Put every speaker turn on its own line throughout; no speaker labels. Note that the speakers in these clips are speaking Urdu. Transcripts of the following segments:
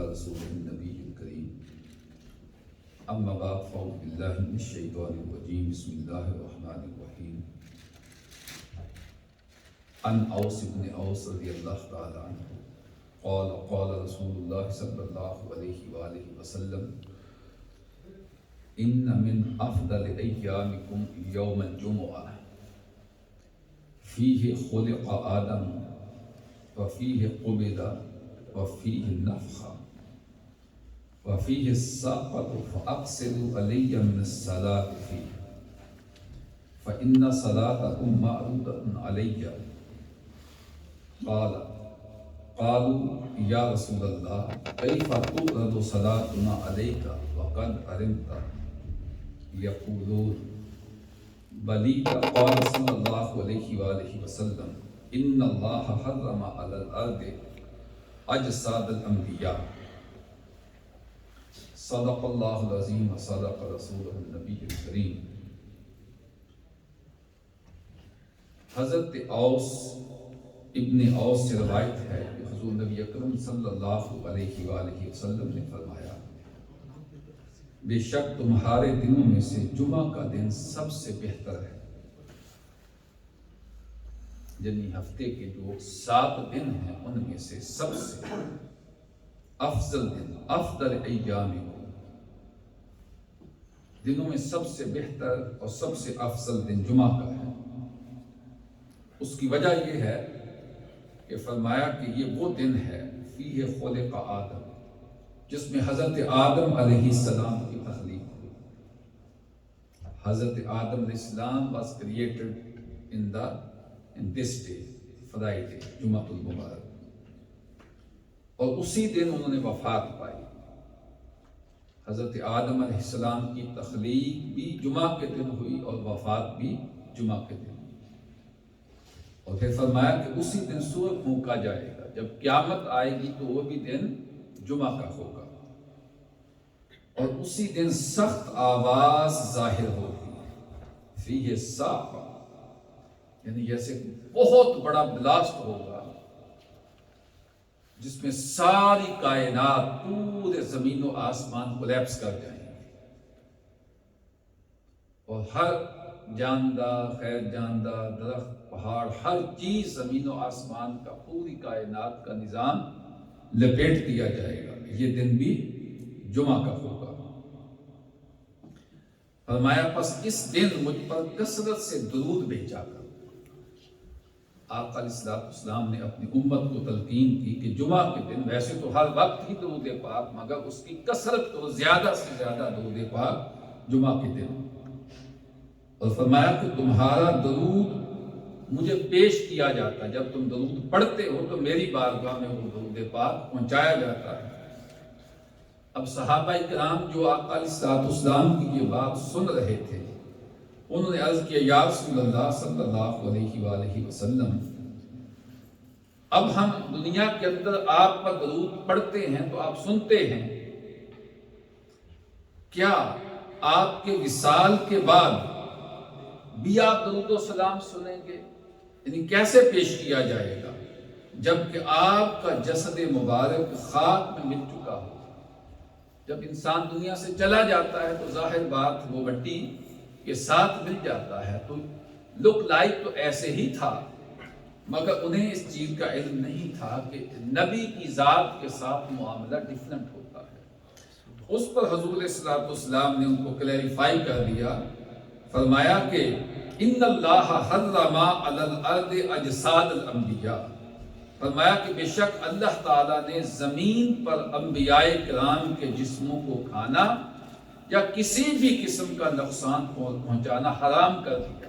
رسوله النبي الكريم اما بعد فاعوذ بالله من الشيطان الرجيم بسم الله الرحمن الرحيم عن اوس بن اوس رضي الله تعالى عنه قال قال رسول الله صلى الله عليه وآله وسلم ان من افضل ايامكم يوم الجمعه فيه خلق آدم وفيه قبض وفيه النفخ وفيه الساقط فأقصروا علي من الصلاة فيه فإن صلاتكم معروضة علي قالوا يا رسول الله كيف تعرض صلاتنا عليك وقد علمت يقولون بليت قال صلى الله عليه وآله وسلم إن الله حرم على الأرض أجساد الأنبياء صدق الله العظيم وصدق رسوله النبي الكريم۔ حضرت اوس ابن اوس سے روایت ہے کہ حضور نبی اکرم صلی اللہ علیہ وآلہ وسلم نے فرمایا بے شک تمہارے دنوں میں سے جمعہ کا دن سب سے بہتر ہے، یعنی ہفتے کے جو 7 دن ہیں ان میں سے سب سے افضل دن، افضل ایام دنوں میں سب سے بہتر اور سب سے افضل دن جمعہ کا ہے۔ اس کی وجہ یہ ہے کہ فرمایا کہ یہ وہ دن ہے فیہ خلق آدم، جس میں حضرت آدم علیہ السلام کی تخلیق ہوئی۔ حضرت آدم علیہ السلام was created in this day, Friday، جمعہ المبارک، اور اسی دن انہوں نے وفات پائی۔ حضرت آدم علیہ السلام کی تخلیق بھی جمعہ کے دن ہوئی اور وفات بھی جمعہ کے دن، اور پھر فرمایا کہ اسی دن سور پھونکا جائے گا، جب قیامت آئے گی تو وہ بھی دن جمعہ کا ہوگا، اور اسی دن سخت آواز ظاہر ہوگی، فیہ صاخہ، یعنی جیسے بہت بڑا بلاسٹ ہوگا جس میں ساری کائنات، پورے زمین و آسمان کولیپس کر جائیں گے، اور ہر جاندار، غیر جاندار، درخت، پہاڑ، ہر چیز زمین و آسمان کا، پوری کائنات کا نظام لپیٹ دیا جائے گا۔ یہ دن بھی جمعہ کا ہوگا۔ فرمایا پس اس دن مجھ پر کثرت سے درود بھیجا کر۔ آقا علیہ السلام نے اپنی امت کو تلقین کی کہ جمعہ کے دن ویسے تو ہر وقت ہی درود پاک، مگر اس کی کثرت تو زیادہ سے زیادہ درود پاک جمعہ کے دن، اور فرمایا کہ تمہارا درود مجھے پیش کیا جاتا ہے، جب تم درود پڑھتے ہو تو میری بارگاہ میں وہ درود پاک پہنچایا جاتا ہے۔ اب صحابہ کرام جو آقا علیہ السلام کی یہ بات سن رہے تھے، انہوں نے عرض کیا یا رسول اللہ صلی اللہ علیہ وآلہ وسلم، اب ہم دنیا کے اندر آپ پر درود پڑھتے ہیں تو آپ سنتے ہیں، کیا آپ کے وصال کے بعد بھی آپ درود و سلام سنیں گے؟ یعنی کیسے پیش کیا جائے گا جبکہ آپ کا جسد مبارک خاک میں مل چکا ہو؟ جب انسان دنیا سے چلا جاتا ہے تو ظاہر بات وہ مٹی کے ساتھ مل جاتا ہے، تو لک لائک تو ایسے ہی تھا، مگر انہیں اس چیز کا علم نہیں تھا کہ نبی کی ذات کے ساتھ معاملہ ڈیفرنٹ ہوتا ہے۔ اس پر حضور علیہ السلام نے ان کو کلیریفائی کر دیا، فرمایا کہ ان اللہ حرم علی الارض اجساد الانبیاء، فرمایا کہ بے شک اللہ تعالیٰ نے زمین پر انبیاء کرام کے جسموں کو کھانا یا کسی بھی قسم کا نقصان پہنچانا حرام کر دیا،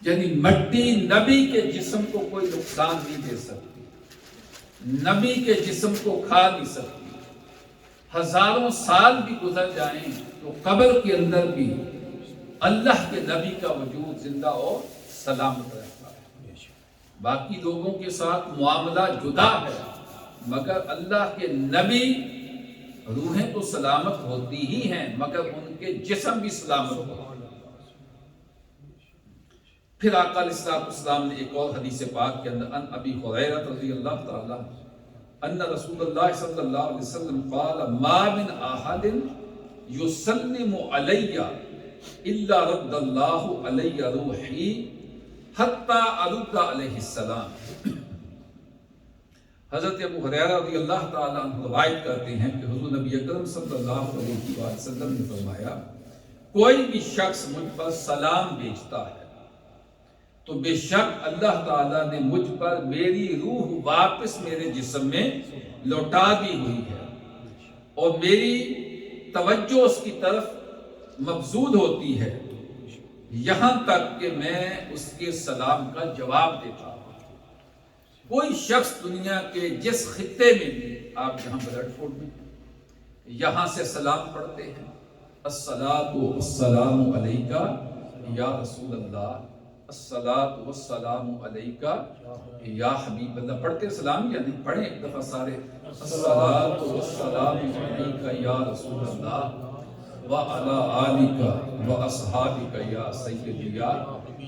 یعنی مٹی نبی کے جسم کو کوئی نقصان نہیں دے سکتی، نبی کے جسم کو کھا نہیں سکتی، ہزاروں سال بھی گزر جائیں تو قبر کے اندر بھی اللہ کے نبی کا وجود زندہ اور سلامت رہتا ہے۔ باقی لوگوں کے ساتھ معاملہ جدا ہے، مگر اللہ کے نبی روحیں تو سلامت ہوتی ہی ہیں مگر ان کے جسم بھی سلامت ہوتے ہیں۔ پھر آقا علیہ السلام نے ایک اور حدیث پاک کے اندر ان ابی ہریرہ رضی اللہ تعالیٰ ان رسول اللہ صلی اللہ علیہ وسلم قال ما من احد یسلم علی الا رد اللہ علی روحی حتی ارد علیہ السلام۔ حضرت ابو ہریرہ رضی اللہ تعالیٰ عنہ روایت کرتے ہیں کہ حضور نبی اکرم صلی اللہ علیہ وسلم نے فرمایا کوئی بھی شخص مجھ پر سلام بھیجتا ہے تو بے شک اللہ تعالیٰ نے مجھ پر میری روح واپس میرے جسم میں لوٹا دی ہوئی ہے اور میری توجہ اس کی طرف مبذول ہوتی ہے یہاں تک کہ میں اس کے سلام کا جواب دیتا ہوں۔ کوئی شخص دنیا کے جس خطے میں بھی، آپ یہاں بریڈ فورڈ میں یہاں سے سلام پڑھتے ہیں، الصلاۃ والسلام علیکہ یا رسول اللہ، الصلاۃ والسلام علیکہ یا حبیب اللہ، پڑھتے سلام یا نہیں؟ پڑھیں ایک دفعہ سارے، الصلاۃ والسلام علیکہ یا رسول اللہ وعلی آلکہ واصحابکہ یا سیدی یا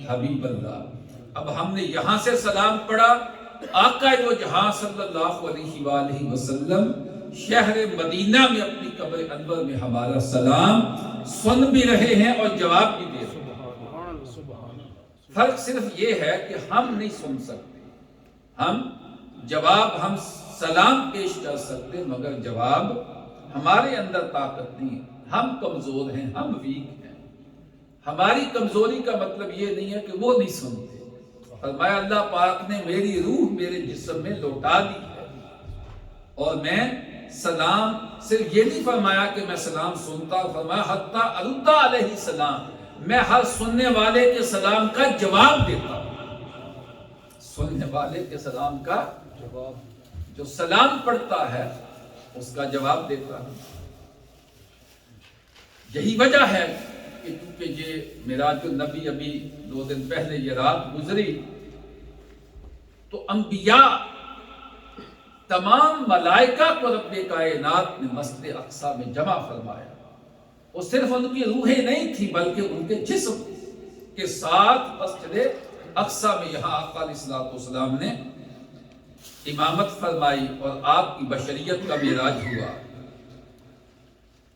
حبیب اللہ۔ اب ہم نے یہاں سے سلام پڑھا، آقا دو جہاں صلی اللہ علیہ وآلہ وسلم شہر مدینہ میں اپنی قبر انور میں ہمارا سلام سن بھی رہے ہیں اور جواب بھی دے رہے ہیں۔ فرق صرف یہ ہے کہ ہم نہیں سن سکتے، ہم سلام پیش کر سکتے مگر جواب ہمارے اندر طاقت نہیں ہے، ہم کمزور ہیں، ہم ویک ہیں۔ ہماری کمزوری کا مطلب یہ نہیں ہے کہ وہ نہیں سنتے۔ فرمایا اللہ پاک نے میری روح میرے جسم میں لوٹا دی ہے اور میں سلام، صرف یہ نہیں فرمایا کہ میں سلام سنتا، فرمایا حتی ارد علیہ السلام، میں ہر سننے والے کے سلام کا جواب دیتا ہوں۔ سننے والے کے سلام کا جواب، جو سلام پڑھتا ہے اس کا جواب دیتا ہوں۔ یہی وجہ ہے کہ کیونکہ یہ معراج النبی ابھی 2 دن پہلے یہ رات گزری تو انبیاء تمام ملائکہ کو رب کائنات نے مسجد اقصی میں جمع فرمایا، وہ صرف ان کی روحیں نہیں تھی بلکہ ان کے جسم کے ساتھ مسجد اقصی میں یہاں آقا علیہ الصلوۃ والسلام نے امامت فرمائی اور آپ کی بشریت کا معراج ہوا۔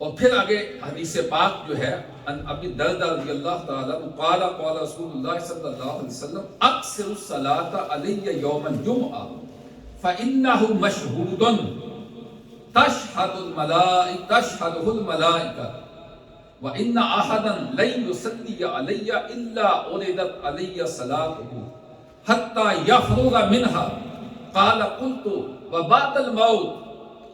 اور پھر آگے حدیث پاک جو ہے ان ابی درداء رضی اللہ تعالیٰ عنہ قال قال رسول اللہ صلی اللہ علیہ وسلم اکثر الصلاۃ علی یوم الجمعہ فإنه مشہود تشہدہ الملائکہ وإن أحدا لن يصلي علي إلا أردت علي صلاته حتى يفرغ منها قال قلت وبعد الموت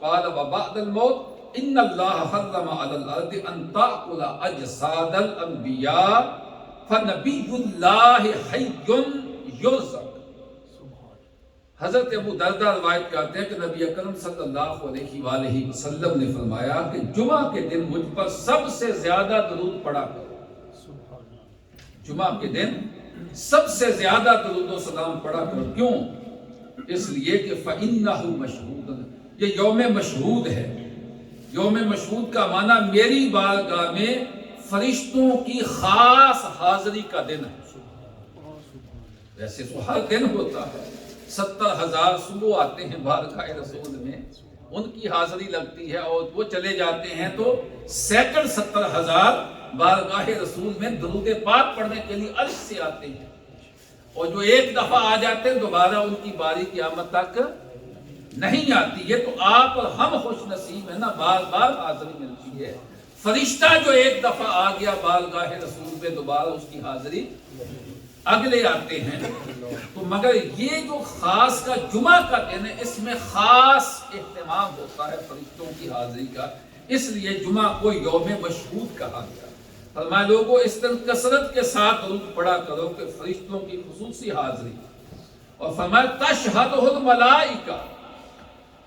قال وبعد الموت إن الله حرم على الأرض أن تأكل أجساد الأنبياء فنبي الله حي يرزق۔ حضرت ابو درداء روایت کرتے ہیں کہ نبی اکرم صلی اللہ علیہ وآلہ وسلم نے فرمایا کہ جمعہ کے دن مجھ پر سب سے زیادہ درود پڑھا کرو۔ جمعہ کے دن سب سے زیادہ درود و سلام پڑھا کرو۔ کیوں؟ اس لیے کہ فَإِنَّهُ مشہود، یہ یوم مشہود ہے۔ یوم مشہود کا معنی میری بارگاہ میں فرشتوں کی خاص حاضری کا دن ہے۔ ویسے تو ہر دن ہوتا ہے، 70,000 صبح آتے ہیں بارگاہ رسول میں، ان کی حاضری لگتی ہے اور وہ چلے جاتے ہیں تو سینکڑ 70,000 بارگاہ رسول میں درود پاک پڑھنے کے لیے عرش سے آتے ہیں، اور جو ایک دفعہ آ جاتے ہیں دوبارہ ان کی باری قیامت تک نہیں آتی ہے۔ تو آپ اور ہم خوش نصیب ہیں نا، بار بار حاضری ملتی ہے۔ فرشتہ جو ایک دفعہ آ گیا بارگاہ رسول پہ دوبارہ اس کی حاضری اگلے آتے ہیں۔ تو مگر یہ جو خاص کا جمعہ کا دن ہے اس میں خاص اہتمام ہوتا ہے فرشتوں کی حاضری کا، اس لیے جمعہ کو یوم مشہود کہا گیا۔ فرمایا لوگوں اس دن کثرت کے ساتھ درود پڑھا کرو کہ فرشتوں کی خصوصی حاضری، اور فرمایا تشہدہ الملائکہ،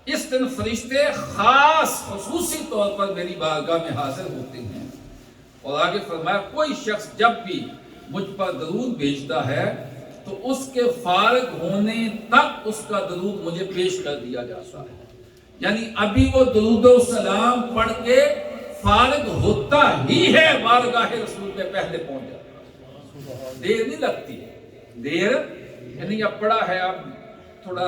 اس دن فرشتے خاص خصوصی طور پر میری بارگاہ میں حاضر ہوتے ہیں۔ اور آگے فرمایا کوئی شخص جب بھی مجھ پر درود بھیجتا ہے تو اس کے فارغ ہونے تک اس کا درود مجھے پیش کر دیا جاتا ہے، یعنی ابھی وہ درود و سلام پڑھ کے فارغ ہوتا ہی ہے بارگاہ رسول پہ پہلے پہنچ جاتا ہے، دیر نہیں لگتی ہے۔ دیر یعنی اب پڑھا ہے، اب تھوڑا